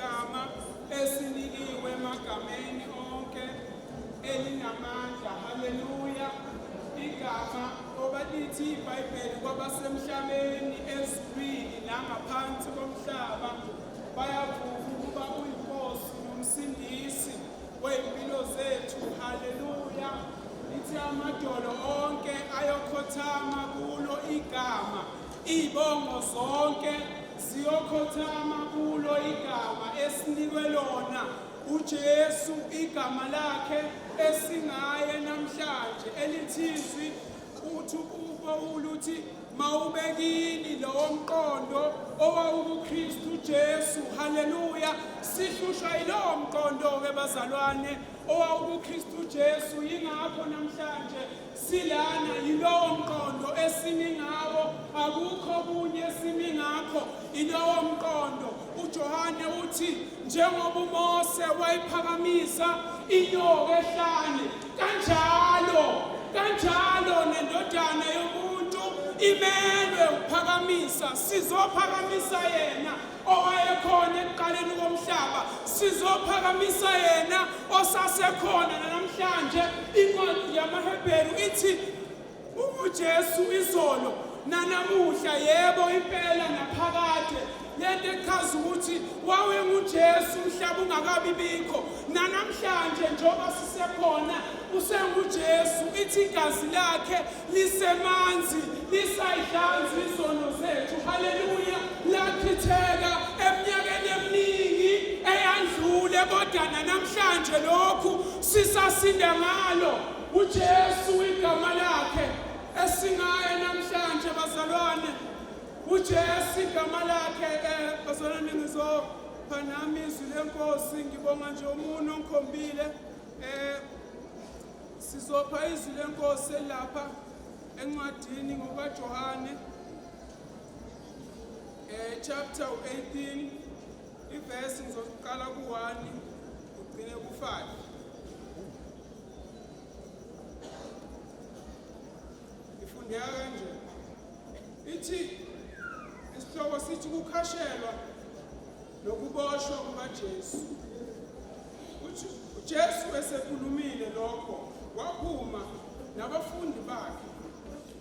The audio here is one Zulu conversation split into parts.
igama esinikiwe emagameni onke elinamandla. Haleluya. Igama obalithi iBhayibheli kwabasemhlabeni ezulwini nangaphansi komhlaba bayavuma ukuba uyiNkosi nomsindisi wey'mpilo zethu. Haleluya. Lithi amadolo onke ayokhothama kulo igama, iy'bongo zonke ziyokhothama kulo igama esinikwe lona uJesu, igama lakhe esingaye namhlanje elithizwi uthi uluthi mawubekini lowo mqondo owawukuKristu Jesu. Haleluya. Sihlushwa yilowo mqondo-ke bazalwane owawukuKristu Jesu. Yingakho namhlanje silana yilowo mqondo esimi ngawo, akukho kunye esimi ngakho, ilowo mqondo. uJohane uthi njengoba uMose wayiphakamisa inyoka ehlane, kanjalo nendodana yomuntu imelwe ukuphakamisa. Sizophakamisa yena owayekhona ekuqaleni komhlaba, sizophakamisa yena osasekhona namhlanje. Incwadi yamaHebheru ithi uJesu izolo nanamuhla, yebo impela naphakade. Lento echaza ukuthi wayenguJesu umhlaba ungakabi bikho, nanamhlanje njengoba sisekhona usenguJesu. Ithi igazi lakhe lisemanzi, lisayihlanza izono zethu. Haleluya. Lachitheka eminyakeni eminingi eyandlule, kodwa nanamhlanje lokhu sisasinde ngalo. uJesu igama lakhe esingaye namhlanje bazalwane, uJesu igama lakhe. Bazalwane, ngizopha nami izwi lenkosi. Ngibonga nje umuntu ongikhombile. Sizopha izwi lenkosi lapha encwadini ngokaJohane chapter 18, ivesi ngizoqala ku-1 ugcine ku-5. Ifundeka kanje. Ithi isihloko sithi ukukhashelwa nokuboshwa kukaJesu. uJesu esekhulumile lokho, waphuma nabafundi bakhe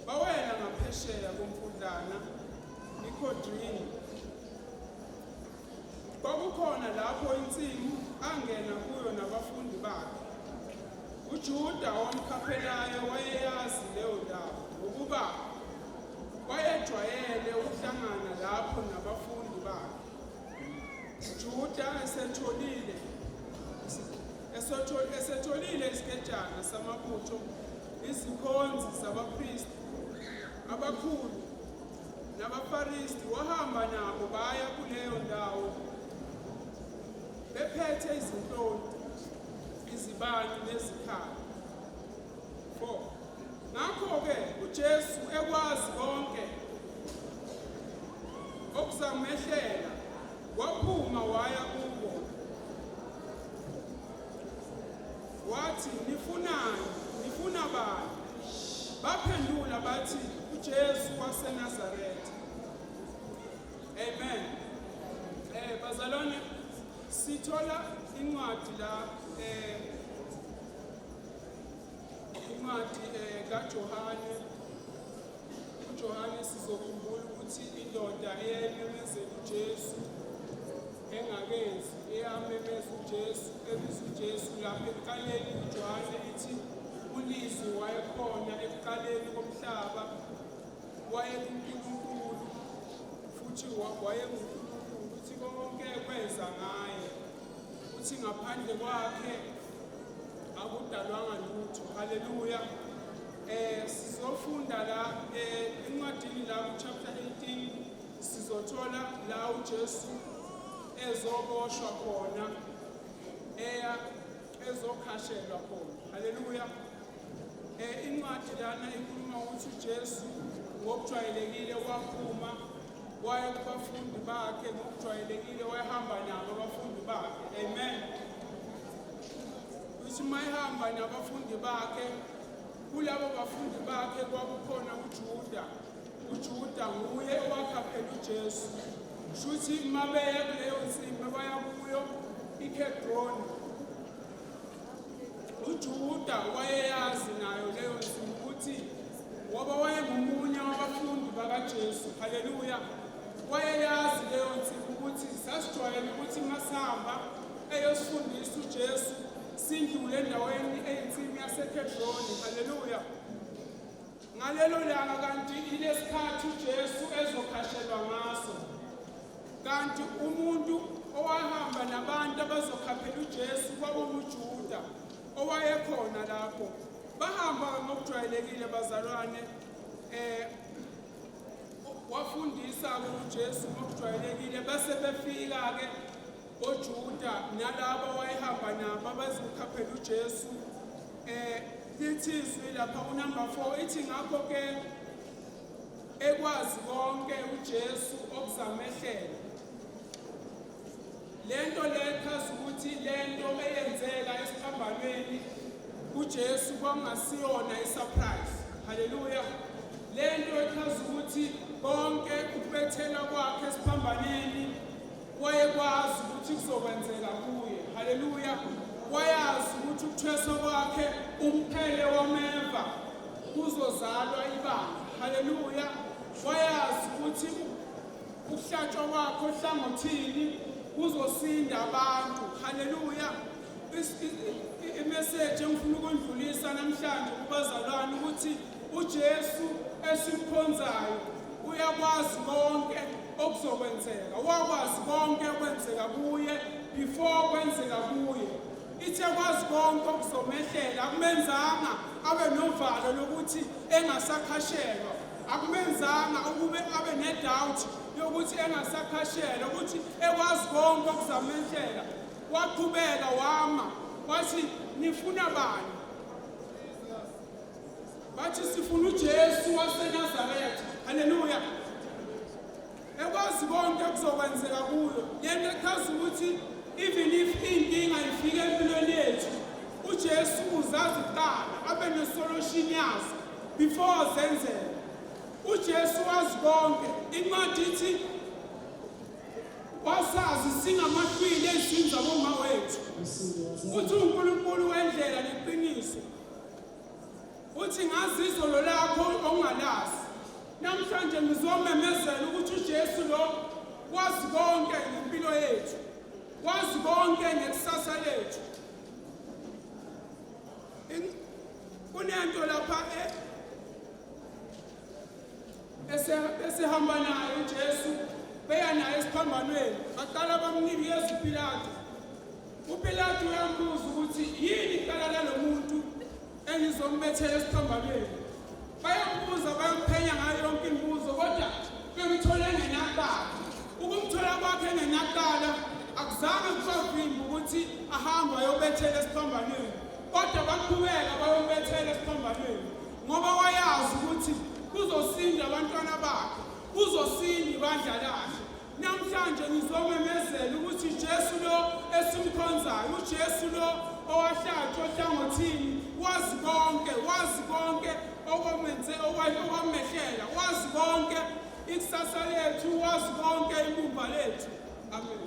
bawela ngaphesheya komfudlana iKhodrini. Kwakukhona lapho insimu angena kuyo nabafundi bakhe. uJuda wamkhaphelayo wayeyazi leyo ndawo ngokuba wayejwayele ukuhlangana lapho nabafundi bakhe. uJuda esetholile isikejana samabutho, izikhonzi zabapristi abakhulu nabaFarisi, wahamba nabo baya kuleyo ndawo bephethe izinhloli, izibani nezikhali. 4. Ngakho-ke uJesu ekwazi konke okuzamehlela, waphuma waya kubo. Wathi, nifunani? Nifuna bani? Baphendula bathi, uJesu waseNazaretha. Amen. Bazalwane, sithola incwadi la incwadi kaJohane. uJohane sizokhumbula ukuthi indoda eyayimemezela uJesu engakenzi, eyamemeza uJesu, ebiza uJesu lapha ekuqaleni. uJohane ithi ulizwi wayekhona ekuqaleni komhlaba, wayenguNkulunkulu futhi wayenguNkulunkulu. Uthi konke kwenza ngaye, uthi ngaphandle kwakhe akudalwanga lutho. Haleluya. Sizofunda la encwadini la chapter 18, sizothola la uJesu ezoboshwa khona, ezokhashelwa khona. Haleluya. Incwadi lana ikhuluma ukuthi uJesu ngokujwayelekile waphuma waya kubafundi bakhe, ngokujwayelekile wayehamba nabo abafundi bakhe. Amen. Uthi mayehamba nabafundi bakhe, kulabo bafundi bakhe kwakukhona uJuda. uJuda nguye owakhaphela uJesu. shuthi mabeya kuleyo nsimbi baya kuyo iKhebroni. uJuda wayeyazi nayo leyo nsimbi ukuthi ngoba wayengomunye wabafundi bakaJesu. Haleluya. Wayeyazi leyo nsimbi ukuthi sasijwayele ukuthi masihamba eyosifundisa uJesu sindlule endaweni eyinsimbi yaseKhebroni. Haleluya. Ngalelo langa kanti ilesikhathi uJesu ezokhashelwa ngaso. Kanti umuntu owahamba nabantu abazokhaphela uJesu kwakunguJuda owayekhona lapho. Bahamba ngokujwayelekile bazalwane, wafundisa uJesu ngokujwayelekile bese befika ke oJuda nalabo wayehamba nabo abazokhaphela uJesu. Lithizwi lapha unumber 4 ithi ngakho ke ekwazi konke uJesu okuzamehlela. Lento lechaza ukuthi lento eyenzeka esiphambanweni uJesu kwakungasiyona isurprise. Haleluya. Lento echaza ukuthi konke ukubethela kwakhe esiphambaneni wayekwazi ukuthi kuzokwenzeka kuye. Haleluya. Wayazi ukuthi ukuthwesa kwakhe umphele wameva kuzozalwa ibanga. Haleluya. Wayazi ukuthi ukuhlatshwa kwakhe ohlangothini kuzosinda abantu. Haleluya. Imessage engifuna ukundlulisa namhlanje kubazalwane ukuthi uJesu esimkhonzayo uyakwazi konke okuzokwenzeka. Wakwazi konke okwenzeka kuye before kwenzeka kuye. Ithe kwazi konke okuzomehlela akumenzanga abe novalo lokuthi engasakhashelwa. Akumenzanga ukube abe nedoubt yokuthi engasakhashelwa ukuthi ekwazi konke okuzamehlela. Waqhubeka wama wathi nifuna bani? Bathi sifuna uJesu waseNazaretha. Haleluya. Ekwazi konke okuzokwenzeka kuyo. Lento echaza ukuthi even if inkinga ifike empilweni yethu uJesu uzazi kuqala abe nesolution yazo before zenzeke. uJesu wazi konke. Incwadi ithi wasazi singamahwili ezindlu zaboma wethu. Uthi uNkulunkulu wendlela neqiniso. Uthi ngazi izolo lakho ongalazi. Namhlanje ngizomemezela ukuthi uJesu lo wazi konke ngempilo yethu. Wazi konke ngekusasa lethu. Kunento lapha esehamba naye uJesu beya naye esiphambanweni. Baqala bamnikeza uPilato. uPilato uyambuza ukuthi yini icala lalomuntu engizombethela esiphambanweni. Bayambuza bayamphenya ngayo yonke imibuzo kodwa bemthola engenaqala. Ukumthola kwakhe engenaqala akuzange kusavimba ukuthi ahambe ayobethela esiphambanweni. Kodwa baqhubeka bayombethela esiphambanweni ngoba wayazi ukuthi kuzosinda abantwana bakhe, kuzosinda ibandla lakhe. Namhlanje ngizomemezela ukuthi uJesu lo esimkhonzayo, uJesu lo owahlatshwa ohlangothini, wazi konke okwamehlela, wazi konke ikusasa lethu, wazi konke ibumba lethu. Amen.